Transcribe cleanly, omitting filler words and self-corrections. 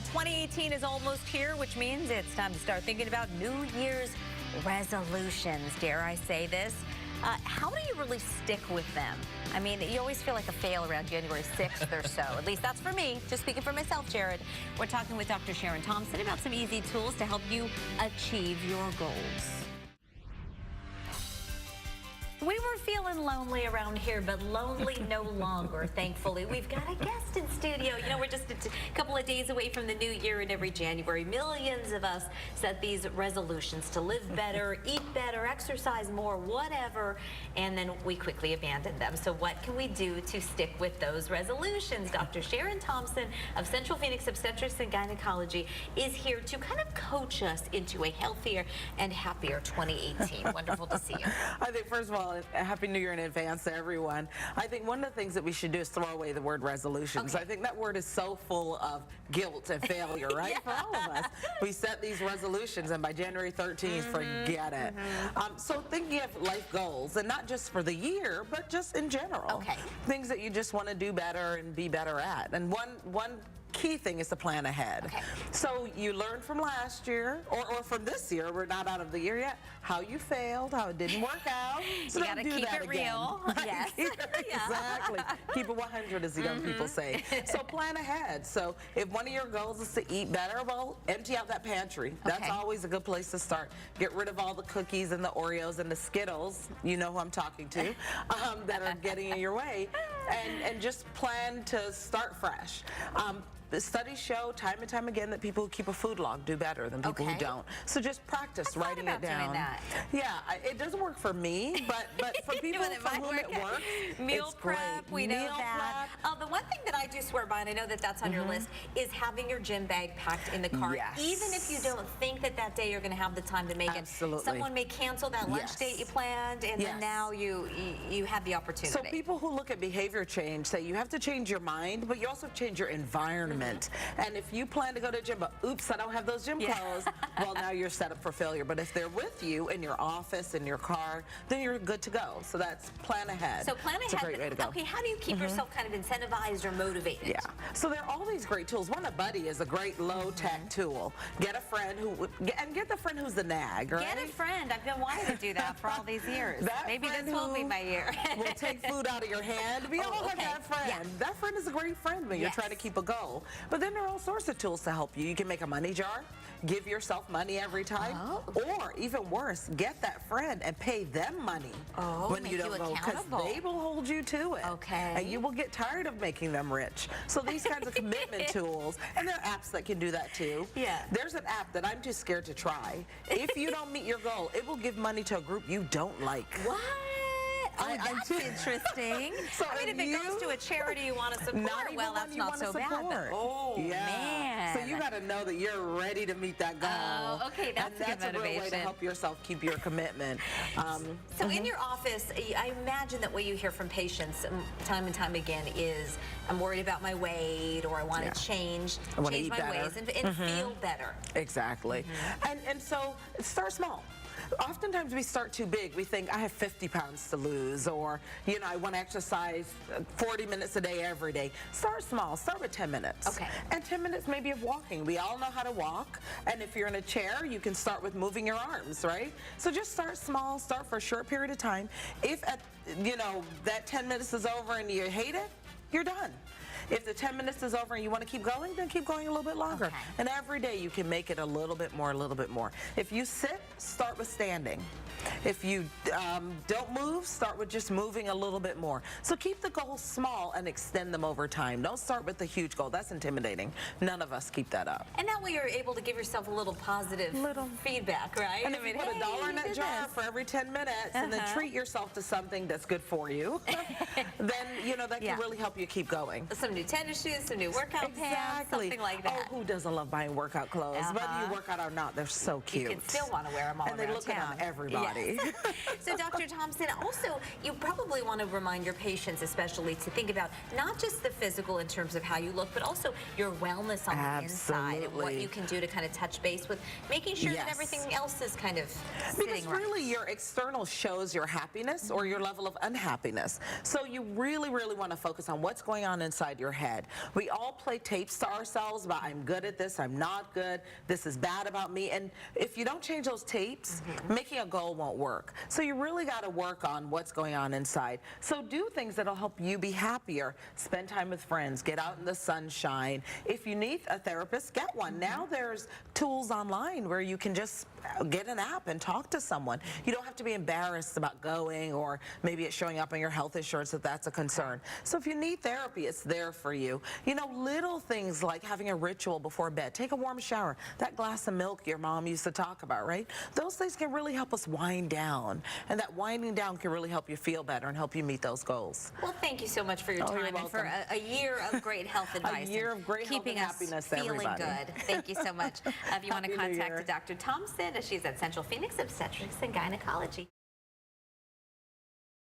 2018 is almost here, which means it's time to start thinking about New Year's resolutions, dare I say this. How do you really stick with them? I mean, you always feel like a fail around January 6th or so. At least that's for me. Just speaking for myself, Jared. We're talking with Dr. Sharon Thompson about some easy tools to help you achieve your goals. We were feeling lonely around here, but lonely no longer, thankfully. We've got a guest in studio. You know, we're just a couple of days away from the new year, and every January, millions of us set these resolutions to live better, eat better, exercise more, whatever, and then we quickly abandon them. So what can we do to stick with those resolutions? Dr. Sharon Thompson of Central Phoenix Obstetrics and Gynecology is here to kind of coach us into a healthier and happier 2018. Wonderful to see you. I think, first of all, Happy New Year in advance to everyone. I think one of the things that we should do is throw away the word resolutions. Okay. I think that word is so full of guilt and failure, right? Yeah. For all of us. We set these resolutions, and by January 13th, forget it. So thinking of life goals, and not just for the year, but just in general. Okay. Things that you just want to do better and be better at. And one key thing is to plan ahead. Okay. So you learn from last year, or from this year, we're not out of the year yet, how you failed, how it didn't work out. So You don't gotta do keep that it again. real. Yes. Exactly. Keep it 100, as the young people say. So plan ahead. So if one of your goals is to eat better, well, empty out that pantry. That's Okay. always a good place to start. Get rid of all the cookies and the Oreos and the Skittles, you know who I'm talking to, that are getting in your way, and just plan to start fresh. The studies show time and time again that people who keep a food log do better than people who don't. So just practice writing it down. Doing that. Yeah, it doesn't work for me, but for people for whom it works, Meal it's prep, great. we know Meal that. The one thing that I do swear by, and I know that that's on your list, is having your gym bag packed in the car. Yes. Even if you don't think that day you're going to have the time to make Absolutely. it. Someone may cancel that lunch Yes. date you planned, and then now you have the opportunity. So people who look at behavior change say you have to change your mind, but you also have to change your environment. And if you plan to go to the gym, but oops, I don't have those gym clothes, well, now you're set up for failure. But if they're with you in your office, in your car, then you're good to go. So that's plan ahead. So plan ahead. It's a great way to go. Okay, how do you keep yourself kind of incentivized or motivated? Yeah. So there are all these great tools. One, a buddy is a great low-tech tool. Get a friend get the friend who's the nag, right? Get a friend. I've been wanting to do that for all these years. Maybe this will be my year. Will take food out of your hand. We all have that friend. Yeah. That friend is a great friend when you're trying to keep a goal. But then there are all sorts of tools to help you. You can make a money jar, give yourself money every time, or even worse, get that friend and pay them money when you don't go, because they will hold you to it. Okay. And you will get tired of making them rich. So these kinds of commitment tools, and there are apps that can do that too. Yeah. There's an app that I'm too scared to try. If you don't meet your goal, it will give money to a group you don't like. What? Oh, that's interesting. So I mean, if it goes to a charity you want to support, well, that's not so bad. But, man. So you got to know that you're ready to meet that goal. Oh, okay, that's a good motivation. a real way to help yourself keep your commitment. So in your office, I imagine that what you hear from patients time and time again is, I'm worried about my weight, or I want to change my ways and feel better. Exactly. And so start small. Oftentimes we start too big. We think, I have 50 pounds to lose, or, you know, I want to exercise 40 minutes a day every day. Start small. Start with 10 minutes. Okay. And 10 minutes maybe of walking. We all know how to walk. And if you're in a chair, you can start with moving your arms, right? So just start small. Start for a short period of time. If, that 10 minutes is over and you hate it, you're done. If the 10 minutes is over and you want to keep going, then keep going a little bit longer. Okay. And every day you can make it a little bit more, a little bit more. If you sit, start with standing. If you don't move, start with just moving a little bit more. So keep the goals small and extend them over time. Don't start with the huge goal. That's intimidating. None of us keep that up. And that way you're able to give yourself a little positive feedback, right? And if you put $1 in that jar for every 10 minutes and then treat yourself to something that's good for you, then, that can really help you keep going. Some new tennis shoes, some new workout pants, something like that. Oh, who doesn't love buying workout clothes? Whether you work out or not, they're so cute. You can still want to wear them all and they look good on everybody. Yes. So Dr. Thompson, also, you probably want to remind your patients especially to think about not just the physical in terms of how you look, but also your wellness on the inside and what you can do to kind of touch base with making sure that everything else is kind of sitting right. Really your external shows your happiness or your level of unhappiness. So you really, really want to focus on what's going on inside your head. We all play tapes to ourselves about I'm good at this, I'm not good, this is bad about me. And if you don't change those tapes, making a goal won't work. So you really got to work on what's going on inside. So do things that'll help you be happier. Spend time with friends, get out in the sunshine. If you need a therapist, get one. Now there's tools online where you can just get an app and talk to someone. You don't have to be embarrassed about going, or maybe it's showing up on your health insurance if that's a concern. So if you need therapy, it's there for you. You know, little things like having a ritual before bed. Take a warm shower. That glass of milk your mom used to talk about, right? Those things can really help us wind down. And that winding down can really help you feel better and help you meet those goals. Well, thank you so much for your Oh, you're time and for welcome. a year of great health advice. A year of great health keeping and us happiness, feeling everybody. good. Thank you so much. If you want to Happy New contact Year. Dr. Thompson, she's at Central Phoenix Obstetrics and Gynecology.